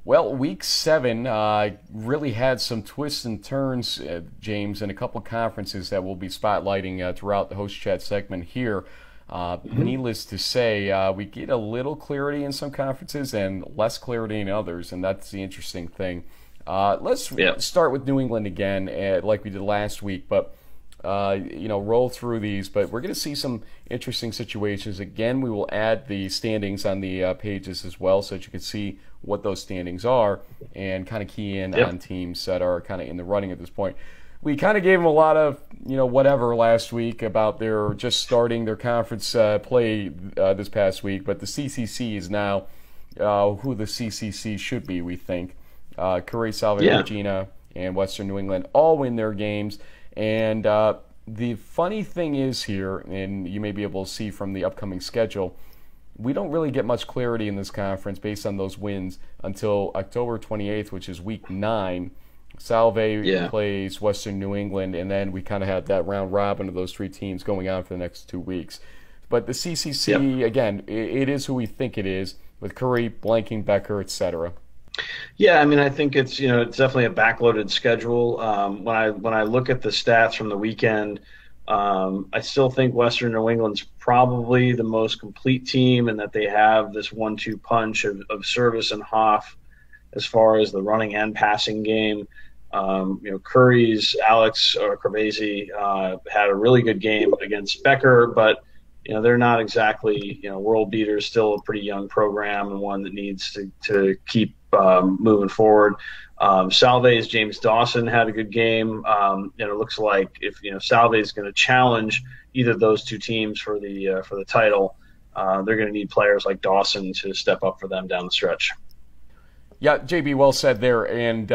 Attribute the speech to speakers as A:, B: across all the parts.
A: Well, week 7 really had some twists and turns, James, and a couple conferences that we'll be spotlighting throughout the host chat segment here. Needless to say, we get a little clarity in some conferences and less clarity in others, and that's the interesting thing. Let's start with New England again, like we did last week, but roll through these. But we're going to see some interesting situations. Again, we will add the standings on the pages as well, so that you can see what those standings are and kind of key in on teams that are kind of in the running at this point. We kind of gave them a lot of, whatever last week about their just starting their conference play this past week, but the CCC is now who the CCC should be, we think. Curry, Salve, Regina, and Western New England all win their games. And the funny thing is here, and you may be able to see from the upcoming schedule, we don't really get much clarity in this conference based on those wins until October 28th, which is week 9. Salve plays Western New England, and then we kind of had that round robin of those 3 teams going on for the next 2 weeks. But the CCC, again, it is who we think it is, with Curry, blanking, Becker, etc.
B: Yeah, I mean, I think it's it's definitely a backloaded schedule. When I look at the stats from the weekend, I still think Western New England's probably the most complete team, and that they have this 1-2 punch of Service and Hoff as far as the running and passing game. Curry's Alex Cravese had a really good game against Becker, but they're not exactly world beaters. Still a pretty young program, and one that needs to keep moving forward. Salve's James Dawson had a good game. It looks like if Salve is going to challenge either of those 2 teams for the title, they're going to need players like Dawson to step up for them down the stretch.
A: Yeah, JB, well said there. And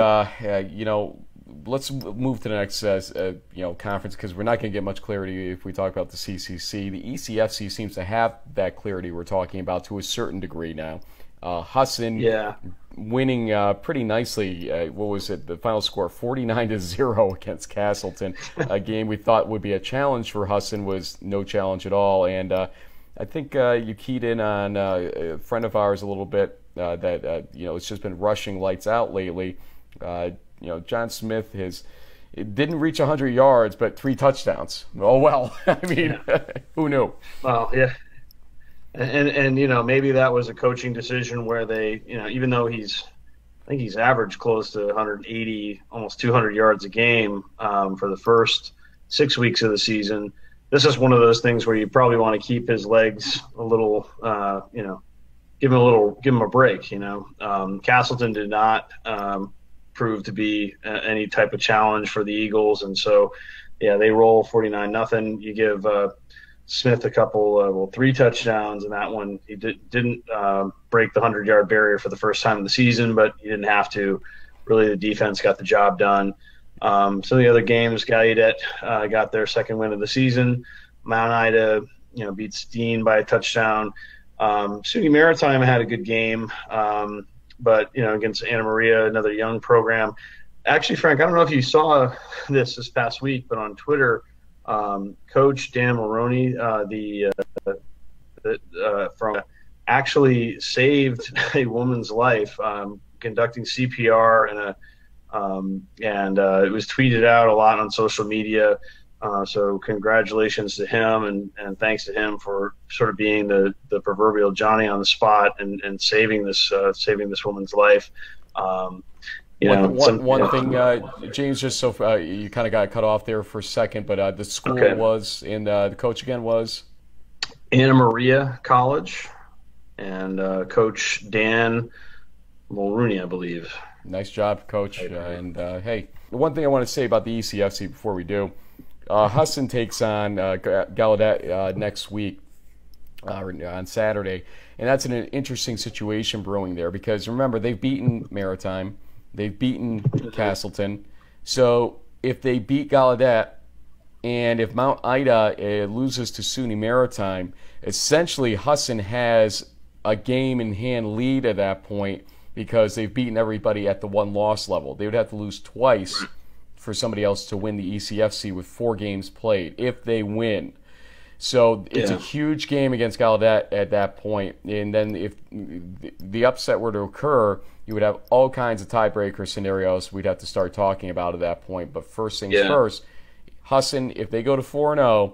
A: let's move to the next conference, because we're not going to get much clarity if we talk about the CCC. The ECFC seems to have that clarity we're talking about to a certain degree now. Husson winning pretty nicely. What was it? The final score 49-0 against Castleton. A game we thought would be a challenge for Husson was no challenge at all. And I think you keyed in on a friend of ours a little bit that it's just been rushing lights out lately. John Smith it didn't reach 100 yards, but 3 touchdowns. Oh well, I mean, who knew?
B: Well, yeah. And maybe that was a coaching decision where they, even though I think he's averaged close to 180, almost 200 yards a game for the first 6 weeks of the season. This is one of those things where you probably want to keep his legs a little, give him a break. Castleton did not prove to be any type of challenge for the Eagles, and so they roll 49-0. You give Smith a couple, 3 touchdowns, and that one he didn't break the 100-yard barrier for the first time in the season, but he didn't have to. Really, the defense got the job done. Some of the other games, Gallaudet got their second win of the season. Mount Ida, beats Dean by a touchdown. SUNY Maritime had a good game, but against Anna Maria, another young program. Actually, Frank, I don't know if you saw this past week, but on Twitter, Coach Dan Maroney, from actually saved a woman's life conducting CPR, and it was tweeted out a lot on social media. So congratulations to him, and thanks to him for sort of being the proverbial Johnny on the spot and saving this woman's life.
A: One thing, James, just so you kind of got cut off there for a second, but the school was, and the coach again was?
B: Anna Maria College, and Coach Dan Mulrooney, I believe.
A: Nice job, Coach. Hey, one thing I want to say about the ECFC before we do, Husson takes on Gallaudet next week on Saturday, and that's an interesting situation brewing there, because remember, they've beaten Maritime, they've beaten Castleton, so if they beat Gallaudet and if Mount Ida loses to SUNY Maritime, essentially Husson has a game-in-hand lead at that point, because they've beaten everybody at the 1-loss level. They would have to lose twice for somebody else to win the ECFC with 4 games played, if they win. So it's a huge game against Gallaudet at that point. And then if the upset were to occur, you would have all kinds of tiebreaker scenarios we'd have to start talking about at that point. But first things first, Husson, if they go to 4-0,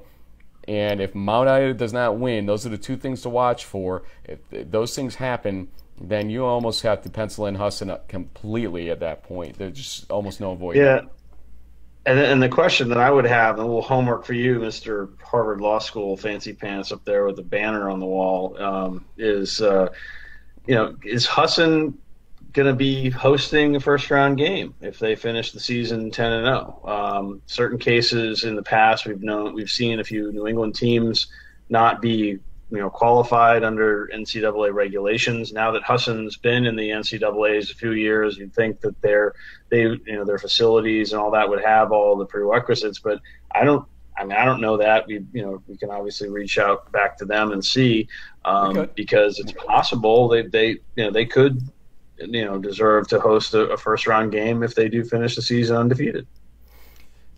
A: and if Mount Ida does not win, those are the two things to watch for. If those things happen, then you almost have to pencil in Husson completely at that point. There's just almost no avoiding.
B: Yeah. And the question that I would have, and a little homework for you, Mr. Harvard Law School fancy pants up there with the banner on the wall, is Husson going to be hosting a first-round game if they finish the season 10-0? Certain cases in the past, we've seen a few New England teams not be qualified under NCAA regulations. Now that Husson's been in the NCAA's a few years, you'd think that their facilities and all that would have all the prerequisites, but I don't know that. We can obviously reach out back to them and see, because it's possible they could deserve to host a first round game if they do finish the season undefeated.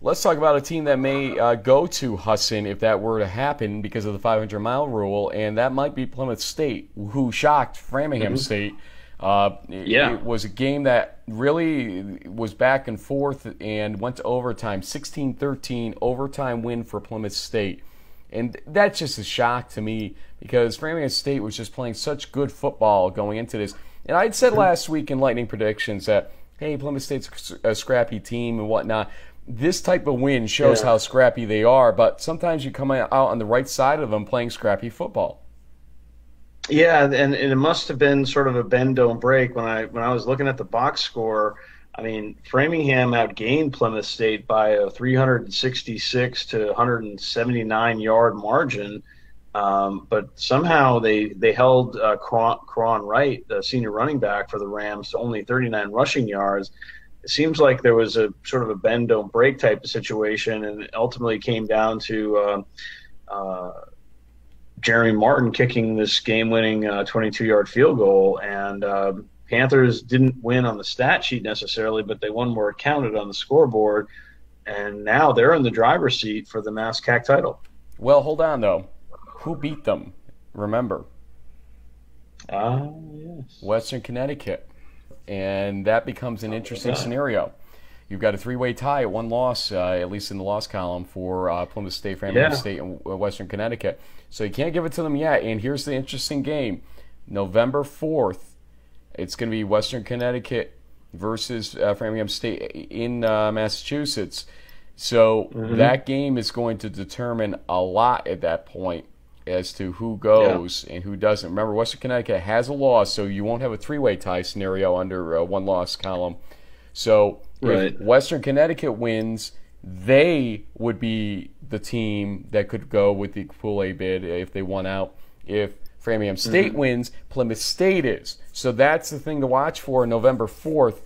A: Let's talk about a team that may go to Husson if that were to happen because of the 500-mile rule, and that might be Plymouth State, who shocked Framingham State. It was a game that really was back and forth and went to overtime, 16-13 overtime win for Plymouth State. And that's just a shock to me because Framingham State was just playing such good football going into this. And I'd said last week in Lightning Predictions that, hey, Plymouth State's a scrappy team and whatnot. This type of win shows how scrappy they are, but sometimes you come out on the right side of them playing scrappy football.
B: Yeah, and it must have been sort of a bend don't break when I was looking at the box score. I mean, Framingham outgained Plymouth State by a 366 to 179 yard margin, but somehow they held Cron Wright, the senior running back for the Rams, to only 39 rushing yards. It seems like there was a sort of a bend don't break type of situation, and it ultimately came down to Jeremy Martin kicking this game-winning 22-yard field goal, and Panthers didn't win on the stat sheet necessarily, but they won where it counted on the scoreboard, and now they're in the driver's seat for the NESCAC title.
A: Well, hold on, though. Who beat them? Remember.
B: Yes.
A: Western Connecticut. And that becomes an interesting scenario. You've got a three-way tie at one loss, at least in the loss column, for Plymouth State, Framingham State, and Western Connecticut. So you can't give it to them yet. And here's the interesting game. November 4th, it's going to be Western Connecticut versus Framingham State in Massachusetts. So that game is going to determine a lot at that point as to who goes and who doesn't. Remember, Western Connecticut has a loss, so you won't have a three-way tie scenario under a one-loss column. So if Western Connecticut wins, they would be the team that could go with the Pool A bid if they won out. If Framingham State wins, Plymouth State is. So that's the thing to watch for November 4th.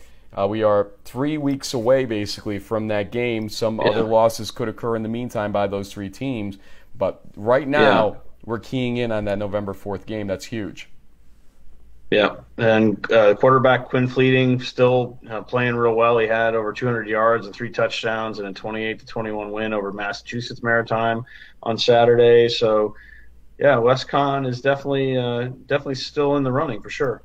A: We are 3 weeks away, basically, from that game. Some other losses could occur in the meantime by those three teams. But right now, we're keying in on that November 4th game. That's huge.
B: Yeah, and quarterback Quinn Fleeting still playing real well. He had over 200 yards and 3 touchdowns and a 28-21 win over Massachusetts Maritime on Saturday. So, yeah, WestCon is definitely still in the running for sure.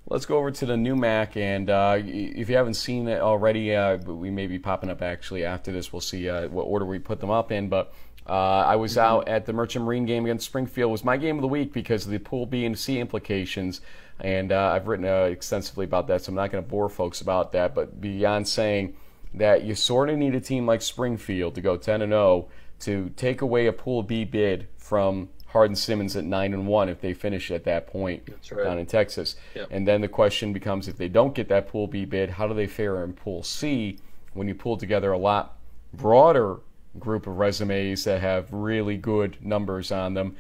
A: Let's go over to the new MAC, and if you haven't seen it already, we may be popping up actually after this. We'll see what order we put them up in, but I was out at the Merchant Marine game against Springfield. It was my game of the week because of the Pool B and C implications, and I've written extensively about that, so I'm not going to bore folks about that, but beyond saying that you sort of need a team like Springfield to go 10-0 to take away a Pool B bid from Hardin-Simmons at 9-1 if they finish at that point down in Texas. Yep. And then the question becomes, if they don't get that Pool B bid, how do they fare in Pool C when you pull together a lot broader group of resumes that have really good numbers on them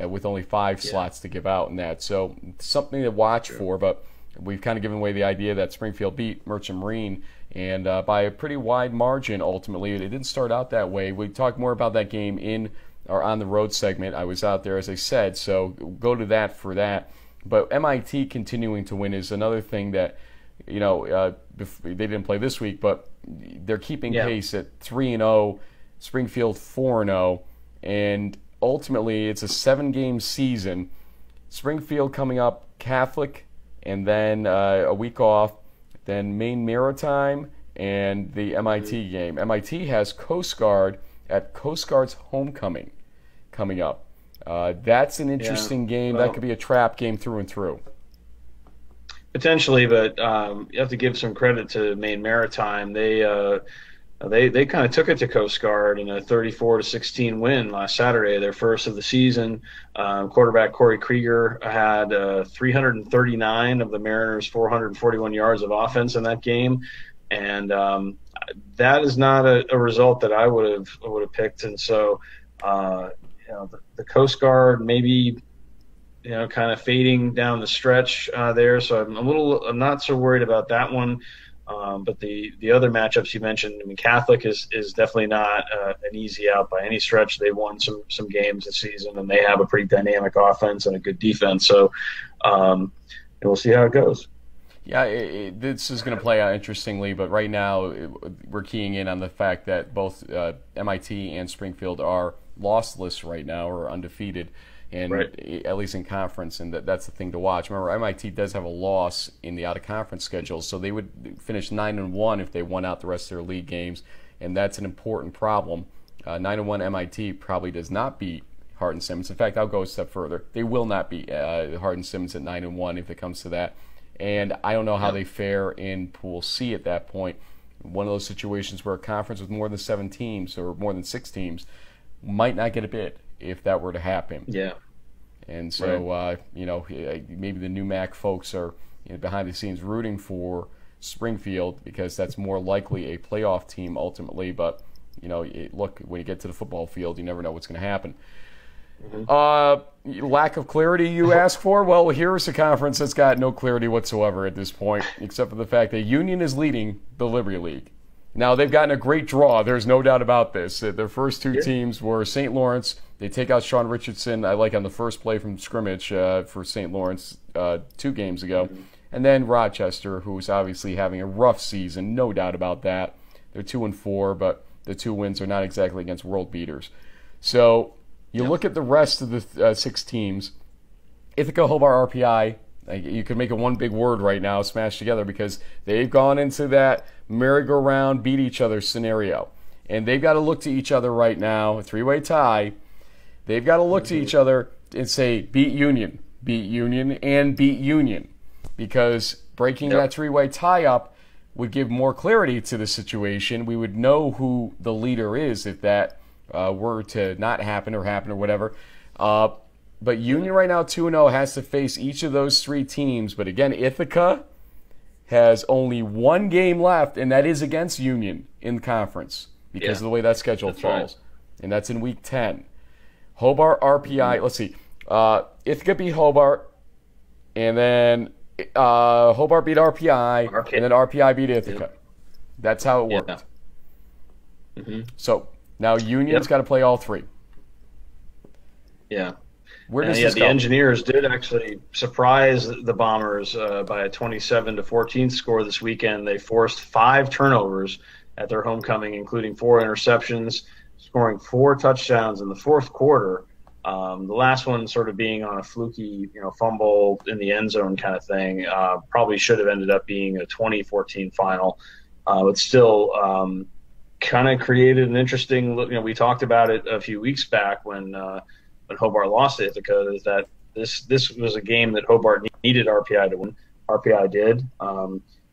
A: with only 5 slots to give out in that. So something to watch for, but we've kind of given away the idea that Springfield beat Merchant Marine, and by a pretty wide margin ultimately. It didn't start out that way. We talk more about that game in or on the road segment. I was out there, as I said, so go to that for that. But MIT continuing to win is another thing that, you know, they didn't play this week, but they're keeping pace at 3-0, Springfield 4-0, and ultimately it's a 7-game season. Springfield coming up, Catholic, and then a week off, then Maine Maritime, and the MIT game. MIT has Coast Guard at Coast Guard's homecoming coming up. That's an interesting game. Well, that could be a trap game through and through.
B: Potentially, but you have to give some credit to Maine Maritime. They kind of took it to Coast Guard in a 34-16 win last Saturday, their first of the season. Quarterback Corey Krieger had 339 of the Mariners' 441 yards of offense in that game, and that is not a result that I would have picked. And so, the Coast Guard maybe, kind of fading down the stretch there. So I'm not so worried about that one. But the other matchups you mentioned, I mean, Catholic is definitely not an easy out by any stretch. They've won some games this season, and they have a pretty dynamic offense and a good defense. So we'll see how it goes.
A: Yeah, this is going to play out interestingly, but right now we're keying in on the fact that both MIT and Springfield are lossless right now, or undefeated, and right, at least in conference, and that's the thing to watch. Remember, MIT does have a loss in the out-of-conference schedule, so they would finish 9-1 if they won out the rest of their league games, and that's an important problem. 9-1 MIT probably does not beat Hardin-Simmons. In fact, I'll go a step further. They will not beat Hardin-Simmons at 9-1 if it comes to that. And I don't know how they fare in Pool C at that point. One of those situations where a conference with more than 7 teams or more than 6 teams might not get a bid if that were to happen.
B: Yeah.
A: And so, maybe the new MAC folks are behind the scenes rooting for Springfield because that's more likely a playoff team ultimately. But, look, when you get to the football field, you never know what's going to happen. Mm-hmm. Lack of clarity you ask for? Well, here's a conference that's got no clarity whatsoever at this point, except for the fact that Union is leading the Liberty League. Now, they've gotten a great draw. There's no doubt about this. Their first 2 teams were St. Lawrence. They take out Sean Richardson, I like, on the first play from scrimmage for St. Lawrence 2 games ago. Mm-hmm. And then Rochester, who's obviously having a rough season, no doubt about that. They're 2-4, but the 2 wins are not exactly against world beaters. So you look at the rest of the 6 teams. Ithaca, Hobart, RPI, you could make it one big word right now, smashed together, because they've gone into that merry-go-round, beat each other scenario. And they've got to look to each other right now, a 3-way tie. They've got to look to each other and say, beat Union, and beat Union. Because breaking that 3-way tie up would give more clarity to the situation. We would know who the leader is if that were to not happen or whatever. But Union right now, 2-0, has to face each of those 3 teams. But again, Ithaca has only 1 game left, and that is against Union in the conference because of the way that schedule falls. Right. And that's in Week 10. Hobart, RPI, let's see. Ithaca beat Hobart, and then Hobart beat RPI, and then RPI beat Ithaca. Yep. That's how it worked. Yeah. Mm-hmm. So now Union's got to play all 3.
B: Yeah.
A: Where does this go?
B: The Engineers did actually surprise the Bombers by a 27-14 score this weekend. They forced 5 turnovers at their homecoming, including 4 interceptions, scoring 4 touchdowns in the fourth quarter. The last one sort of being on a fluky, fumble in the end zone kind of thing. Probably should have ended up being a 20-14 final, but still kind of created an interesting look. We talked about it a few weeks back when Hobart lost to Ithaca, is that this was a game that Hobart needed RPI to win. RPI did.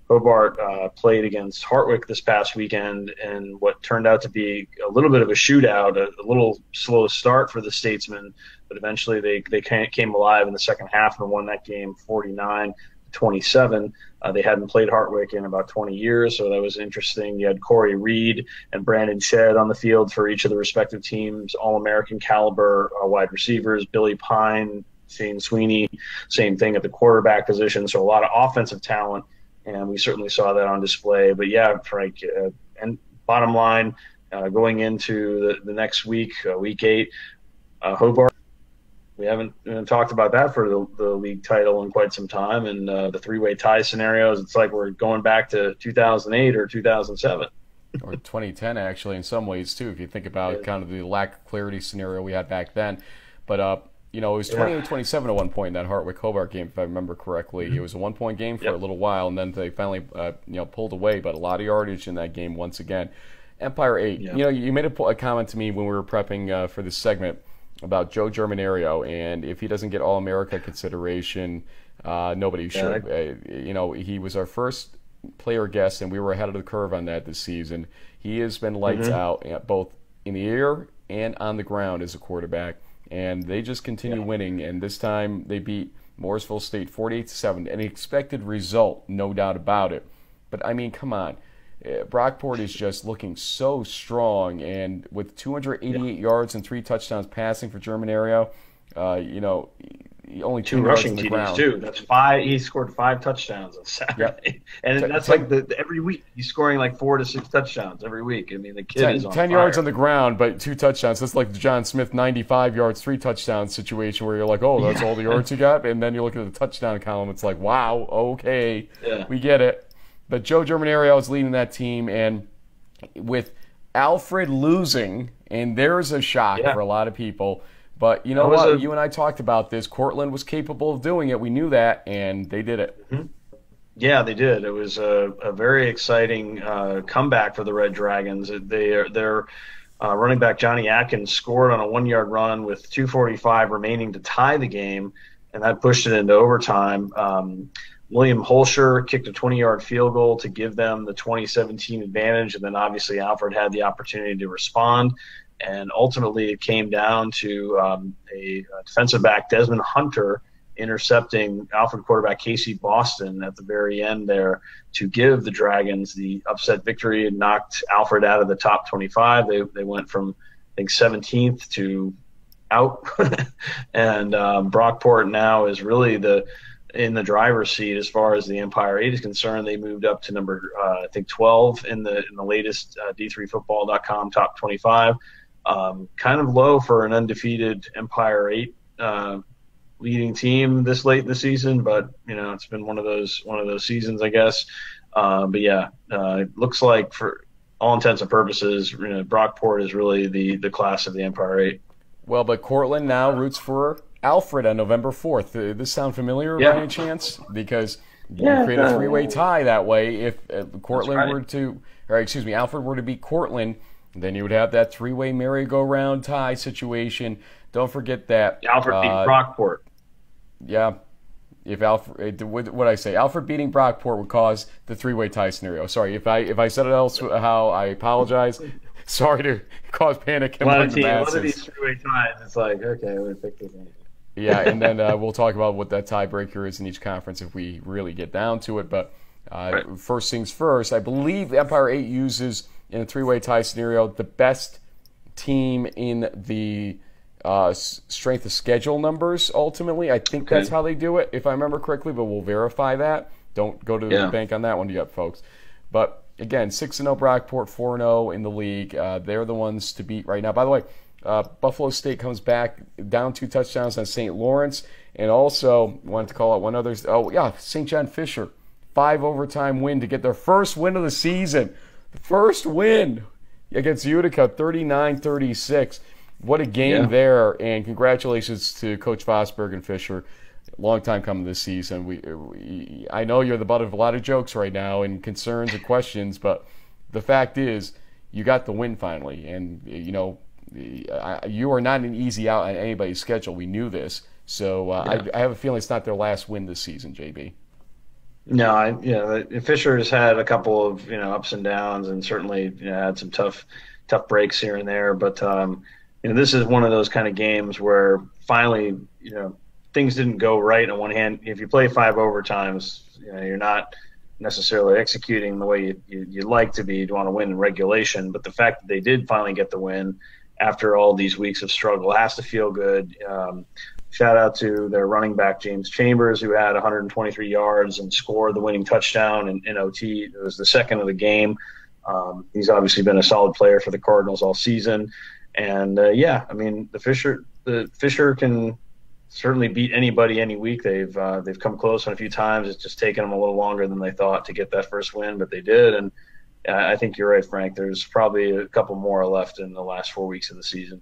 B: Hobart played against Hartwick this past weekend, and what turned out to be a little bit of a shootout, a little slow start for the Statesmen, but eventually they came alive in the second half and won that game 49-27. They hadn't played Hartwick in about 20 years, so that was interesting. You had Corey Reed and Brandon Shedd on the field for each of the respective teams, All-American caliber wide receivers, Billy Pine, Shane Sweeney, same thing at the quarterback position, so a lot of offensive talent. And we certainly saw that on display. But, yeah, Frank, and bottom line, going into the next week, Week 8, Hobart, we haven't talked about that for the league title in quite some time. And the 3-way tie scenarios, it's like we're going back to 2008 or 2007.
A: or 2010 actually in some ways too, if you think about kind of the lack of clarity scenario we had back then. But it was 28-27 at one point in that Hartwick-Hobart game, if I remember correctly. It was a one-point game for a little while, and then they finally pulled away. But a lot of yardage in that game once again. Empire 8. You made a comment to me when we were prepping for this segment about Joe Germinario, and if he doesn't get All-America consideration, nobody should. He was our first player guest, and we were ahead of the curve on that this season. He has been lights out, both in the air and on the ground as a quarterback, and they just continue winning. And this time they beat Morrisville State 48-7, an expected result, no doubt about it. But I mean, come on. Brockport is just looking so strong, and with 288 yards and 3 touchdowns passing for Germinario, only
B: 2 rushing TDs too. That's 5. He scored 5 touchdowns on Saturday, and that's like every week he's scoring like 4 to 6 touchdowns every week. I mean, the kid is on
A: 10
B: fire.
A: yards on the ground, but 2 touchdowns. That's like the John Smith 95 yards, 3 touchdowns situation where you're like, oh, that's all the yards you got, and then you look at the touchdown column. It's like, wow, okay, we get it. But Joe Germinario is leading that team, and with Alfred losing, and there's a shock for a lot of people. But you know what? You and I talked about this. Cortland was capable of doing it. We knew that, and they did it.
B: Yeah, they did. It was a very exciting comeback for the Red Dragons. Their running back Johnny Atkins scored on a 1-yard run with 2:45 remaining to tie the game, and that pushed it into overtime. William Holscher kicked a 20-yard field goal to give them the 2017 advantage, and then obviously Alfred had the opportunity to respond. And ultimately it came down to a defensive back, Desmond Hunter, intercepting Alfred quarterback Casey Boston at the very end there to give the Dragons the upset victory and knocked Alfred out of the top 25. They went from, I think, 17th to out. And Brockport now is really in the driver's seat as far as the Empire 8 is concerned. They moved up to number, I think, 12 in the latest D3Football.com top 25. Kind of low for an undefeated Empire 8 leading team this late in the season, but it's been one of those seasons, I guess. It looks like for all intents and purposes, Brockport is really the class of the Empire 8.
A: Well, but Cortland now roots for Alfred on November 4th. Does this sound familiar by any chance? Because you create a 3-way tie that way. If Cortland Alfred were to beat Cortland, then you would have that 3-way merry-go-round tie situation. Don't forget that
B: Alfred beat Brockport.
A: Yeah. If Alfred, what I say, Alfred beating Brockport would cause the 3-way tie scenario. Sorry, if I said it else, how I apologize. Sorry to cause panic among the masses.
B: One of these 3-way ties, it's like, okay, we'll pick this one.
A: Yeah, and then we'll talk about what that tiebreaker is in each conference if we really get down to it. But first things first, I believe Empire 8 uses, in a 3-way tie scenario, the best team in the strength of schedule numbers, ultimately. I think that's how they do it, if I remember correctly, but we'll verify that. Don't go to the bank on that one yet, folks. But, again, 6-0 Brockport, 4-0 in the league. They're the ones to beat right now. By the way, Buffalo State comes back down 2 touchdowns on St. Lawrence. And also, wanted to call out one other. St. John Fisher, 5 overtime win to get their first win of the season. The first win against Utica, 39-36. What a game there. And congratulations to Coach Vosberg and Fisher. Long time coming this season. I know you're the butt of a lot of jokes right now and concerns and questions, but the fact is you got the win finally. And, you are not an easy out on anybody's schedule. We knew this. So I have a feeling it's not their last win this season, JB.
B: No, Fisher has had a couple of ups and downs, and certainly had some tough breaks here and there. But this is one of those kind of games where finally things didn't go right. On one hand, if you play 5 overtimes, you're not necessarily executing the way you'd like to be. You want to win in regulation, but the fact that they did finally get the win after all these weeks of struggle has to feel good. Shout out to their running back, James Chambers, who had 123 yards and scored the winning touchdown in OT. It was the second of the game. He's obviously been a solid player for the Cardinals all season. And, the Fisher can certainly beat anybody any week. They've come close on a few times. It's just taken them a little longer than they thought to get that first win, but they did. And I think you're right, Frank. There's probably a couple more left in the last 4 weeks of the season.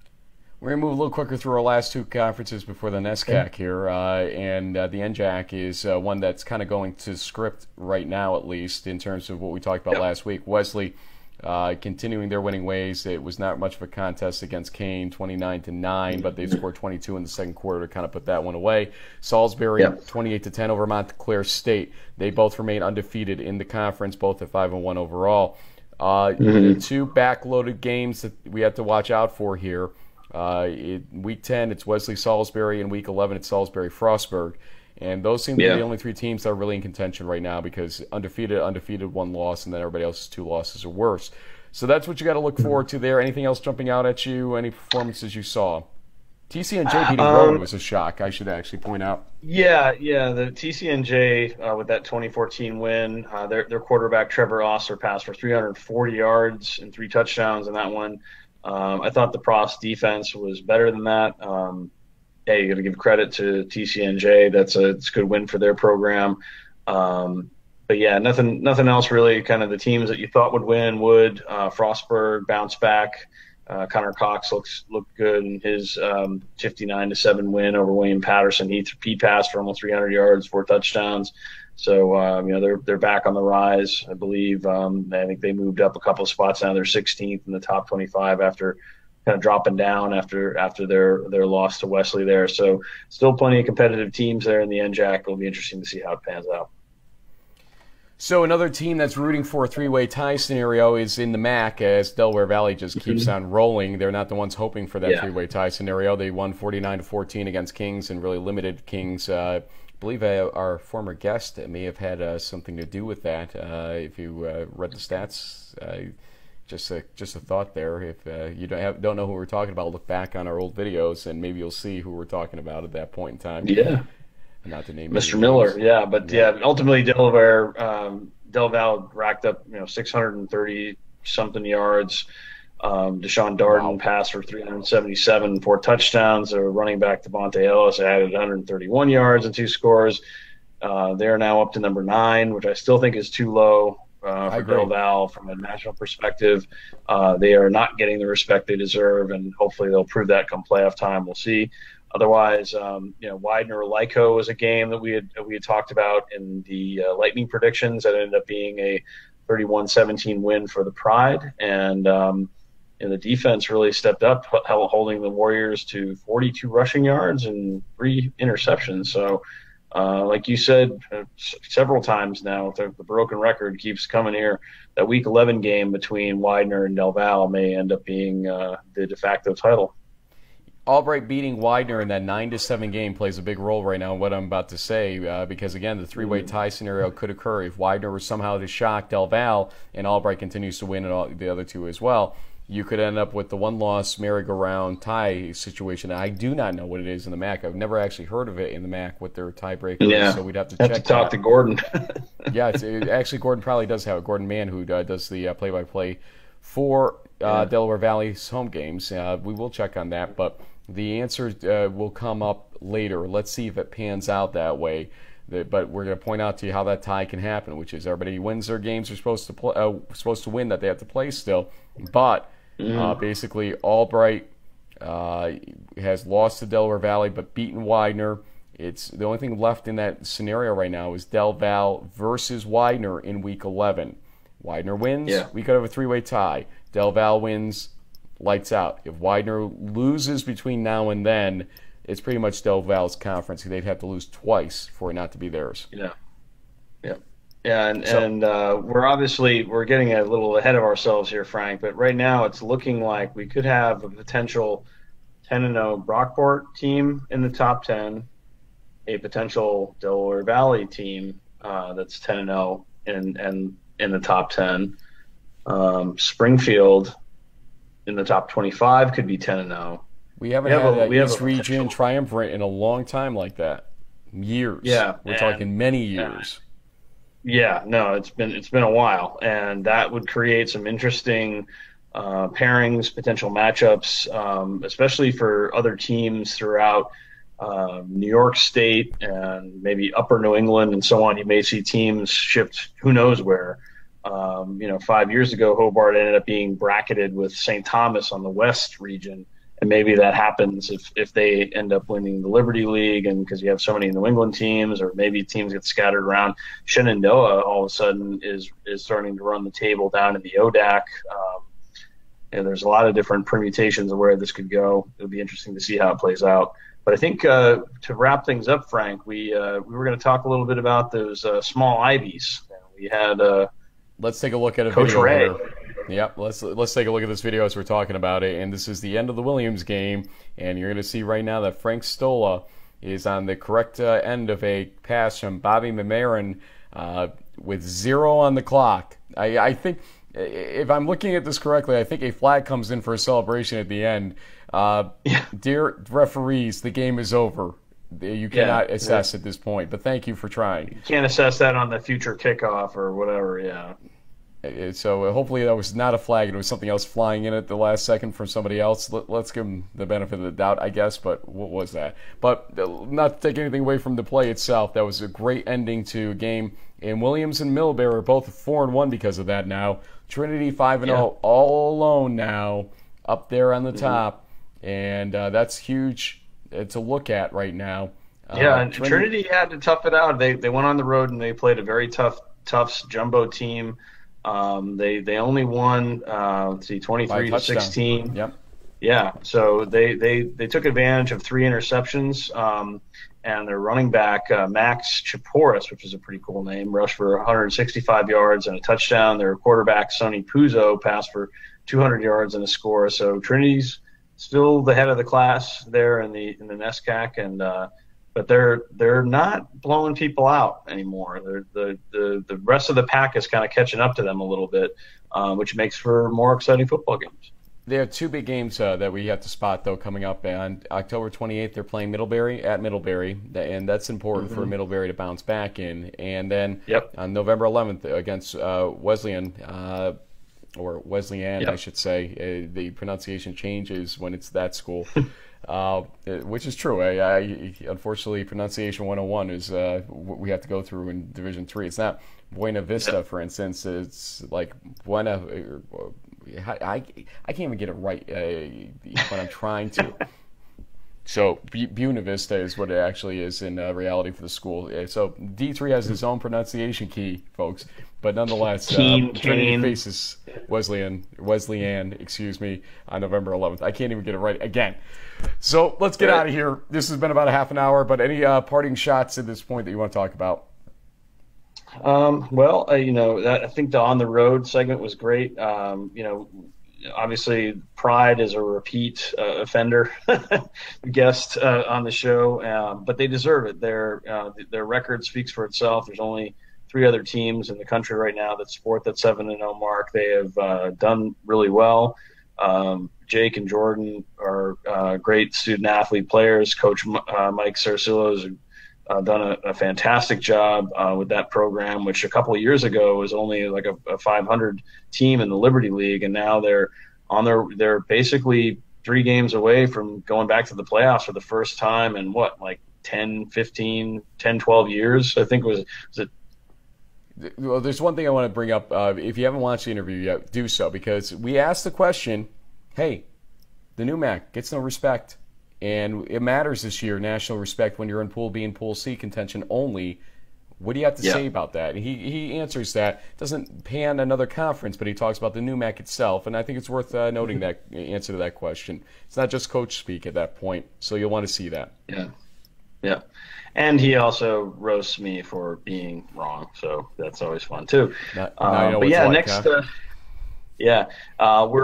A: We're going to move a little quicker through our last two conferences before the NESCAC here, and the NJAC is one that's kind of going to script right now, at least, in terms of what we talked about last week. Wesley continuing their winning ways. It was not much of a contest against Kane, 29-9, but they scored 22 in the second quarter to kind of put that one away. Salisbury, 28-10 over Montclair State. They both remain undefeated in the conference, both at 5-1 overall. The two backloaded games that we have to watch out for here. Week 10, it's Wesley Salisbury, and Week 11, it's Salisbury Frostburg. And those seem to be the only three teams that are really in contention right now, because undefeated, one loss, and then everybody else's two losses or worse. So that's what you got to look forward to there. Anything else jumping out at you? Any performances you saw? TCNJ beating Rowan was a shock, I should actually point out.
B: Yeah, the TCNJ with that 2014 win, their quarterback Trevor Osler passed for 340 yards and 3 touchdowns in that one. I thought the Profs defense was better than that. You got to give credit to TCNJ. It's a good win for their program. But yeah, nothing else really. Kind of the teams that you thought would win would. Frostburg bounced back. Connor Cox looked good in his 59-7 win over William Patterson. He passed for almost 300 yards, 4 touchdowns. So they're back on the rise, I believe. I think they moved up a couple of spots now. They're 16th in the top 25 after kind of dropping down after their loss to Wesley there. So still plenty of competitive teams there in the NJAC. It'll be interesting to see how it pans out.
A: So another team that's rooting for a three-way tie scenario is in the MAC, as Delaware Valley just keeps on rolling. They're not the ones hoping for that three-way tie scenario. They won 49-14 against Kings and really limited Kings. I believe our former guest may have had something to do with that. If you read the stats, just a thought there. If you don't know who we're talking about, look back on our old videos and maybe you'll see who we're talking about at that point in time.
B: Yeah.
A: Not to name
B: Mr. Miller, ultimately Del Val racked up 630 something yards. Deshaun Darden passed for 377, 4 touchdowns. Running back Devontae Ellis added 131 yards and 2 scores. They're now up to number 9, which I still think is too low for Del Val from a national perspective. They are not getting the respect they deserve, and hopefully they'll prove that come playoff time. We'll see. Otherwise, Widener-Lyco was a game that we had talked about in the Lightning predictions that ended up being a 31-17 win for the Pride, and the defense really stepped up, holding the Warriors to 42 rushing yards and 3 interceptions. So, like you said several times now, the broken record keeps coming here. That Week 11 game between Widener and Del Val may end up being the de facto title.
A: Albright beating Widener in that 9-7 game plays a big role right now in what I'm about to say, because again, the three-way tie scenario could occur if Widener was somehow to shock Del Val and Albright continues to win and the other two as well. You could end up with the one-loss merry-go-round tie situation. I do not know what it is in the MAC. I've never actually heard of it in the MAC, what their tiebreaker is, so we'd have to check.
B: Have to talk to Gordon.
A: Actually, Gordon probably does have it. Gordon Mann, who does the play-by-play for Delaware Valley's home games. We will check on that, but the answer will come up later. Let's see if it pans out that way. But we're going to point out to you how that tie can happen, which is everybody wins their games they're supposed to win that they have to play still. But basically, Albright has lost to Delaware Valley but beaten Widener. It's the only thing left in that scenario right now is Del Val versus Widener in Week 11. Widener wins, we could have a three-way tie. Del Val wins, lights out. If Widener loses between now and then, it's pretty much Del Val's conference. They'd have to lose twice for it not to be theirs.
B: And we're getting a little ahead of ourselves here, Frank. But right now, it's looking like we could have a potential 10-0 Brockport team in the top 10, a potential Delaware Valley team that's 10-0 and in the top 10. Springfield in the top 25 could be 10-0.
A: We haven't had an East Region triumvirate in a long time like that. Years. Yeah, we're talking many years.
B: It's been a while, and that would create some interesting pairings, potential matchups, especially for other teams throughout New York State and maybe Upper New England and so on. You may see teams shipped who knows where. 5 years ago, Hobart ended up being bracketed with St. Thomas on the West region. And maybe that happens if they end up winning the Liberty League, and because you have so many New England teams, or maybe teams get scattered around. Shenandoah all of a sudden is starting to run the table down in the ODAC. And there's a lot of different permutations of where this could go. It'll be interesting to see how it plays out. But I think to wrap things up, Frank, we were going to talk a little bit about those small Ivies. We had
A: let's take a look at a
B: Coach
A: video
B: Ray.
A: here. Yep, let's take a look at this video as we're talking about it. And this is the end of the Williams game, and you're going to see right now that Frank Stola is on the correct end of a pass from Bobby Mamarin with 0 on the clock. I think, if I'm looking at this correctly, I think a flag comes in for a celebration at the end. Dear referees, the game is over. You cannot assess at this point, but thank you for trying.
B: You can't assess that on the future kickoff or whatever, yeah.
A: So hopefully that was not a flag. It was something else flying in at the last second from somebody else. Let's give them the benefit of the doubt, I guess, but what was that? But not to take anything away from the play itself, that was a great ending to a game. And Williams and Middlebury are both 4-1 because of that now. Trinity 5-0, all alone now, up there on the top. And that's huge to look at right now.
B: And Trinity had to tough it out. They went on the road and they played a very tough jumbo team. They only won 23-16.
A: Yep.
B: Yeah, so they took advantage of 3 interceptions, and their running back Max Chaporis, which is a pretty cool name, rushed for 165 yards and a touchdown. Their quarterback Sonny Puzo passed for 200 yards and a score. So Trinity's still the head of the class there in the NESCAC, and but they're not blowing people out anymore. The rest of the pack is kind of catching up to them a little bit, which makes for more exciting football games.
A: There are 2 big games that we have to spot, though, coming up. On October 28th, they're playing Middlebury at Middlebury, and that's important for Middlebury to bounce back in. And then on November 11th against Wesleyan, or Wesleyan, I should say. The pronunciation changes when it's that school, which is true. Unfortunately, pronunciation 101 is what we have to go through in Division III. It's not Buena Vista, for instance. It's like Buena. I can't even get it right when I'm trying to. So Buena Vista is what it actually is in reality for the school. So D3 has his own pronunciation key, folks. But nonetheless, Trinity faces Wesleyan, on November 11th. I can't even get it right again. So let's get out of here. This has been about a half an hour, but any parting shots at this point that you want to talk about?
B: I think the on the road segment was great. Obviously Pride is a repeat offender guest on the show, but they deserve it. Their record speaks for itself. There's only 3 other teams in the country right now that sport that 7-0 mark. They have done really well. Jake and Jordan are great student athlete players. Coach Mike Sarsillo has done a fantastic job with that program, which a couple of years ago was only like a 500 team in the Liberty League, and now they're basically 3 games away from going back to the playoffs for the first time in 10, 12 years. I think was it.
A: Well, there's one thing I want to bring up. If you haven't watched the interview yet, do so, because we asked the question, hey, the new MAC gets no respect, and it matters this year, national respect, when you're in Pool B and Pool C contention only. What do you have to say about that? And he answers that. Doesn't pan another conference, but he talks about the new MAC itself, and I think it's worth noting that answer to that question. It's not just coach speak at that point, so you'll want to see that.
B: Yeah. And he also roasts me for being wrong, so that's always fun too. We're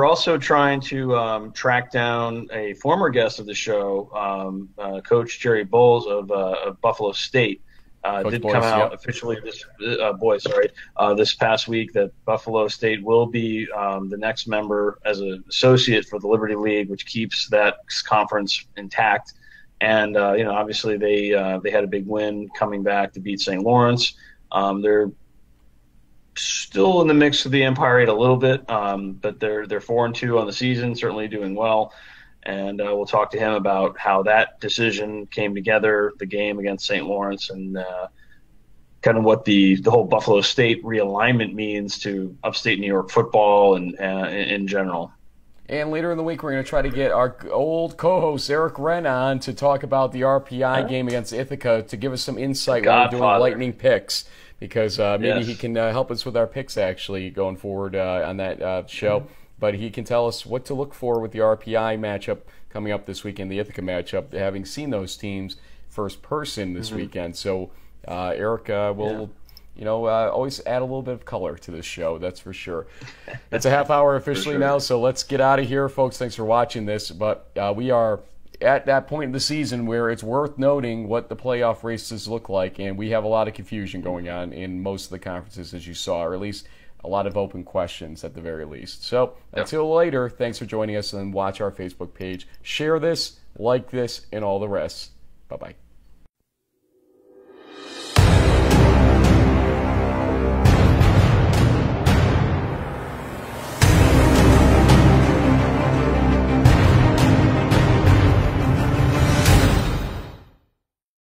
B: also trying to track down a former guest of the show, Coach Jerry Bowles of Buffalo State. Did come out officially this past week that Buffalo State will be the next member as an associate for the Liberty League, which keeps that conference intact. And obviously they had a big win coming back to beat St. Lawrence. They're still in the mix of the Empire 8 a little bit, but they're 4-2 on the season, certainly doing well. And we'll talk to him about how that decision came together, the game against St. Lawrence, and kind of what the whole Buffalo State realignment means to upstate New York football and in general.
A: And later in the week, we're going to try to get our old co-host Eric Wren on to talk about the RPI game against Ithaca to give us some insight while we're doing lightning picks, because maybe he can help us with our picks actually going forward on that show. But he can tell us what to look for with the RPI matchup coming up this weekend, the Ithaca matchup, having seen those teams first person this weekend. So Eric will always add a little bit of color to this show, that's for sure. It's a half hour officially now, so let's get out of here, folks. Thanks for watching this. But we are at that point in the season where it's worth noting what the playoff races look like, and we have a lot of confusion going on in most of the conferences, as you saw, or at least a lot of open questions at the very least. So until later, thanks for joining us, and watch our Facebook page. Share this, like this, and all the rest. Bye-bye.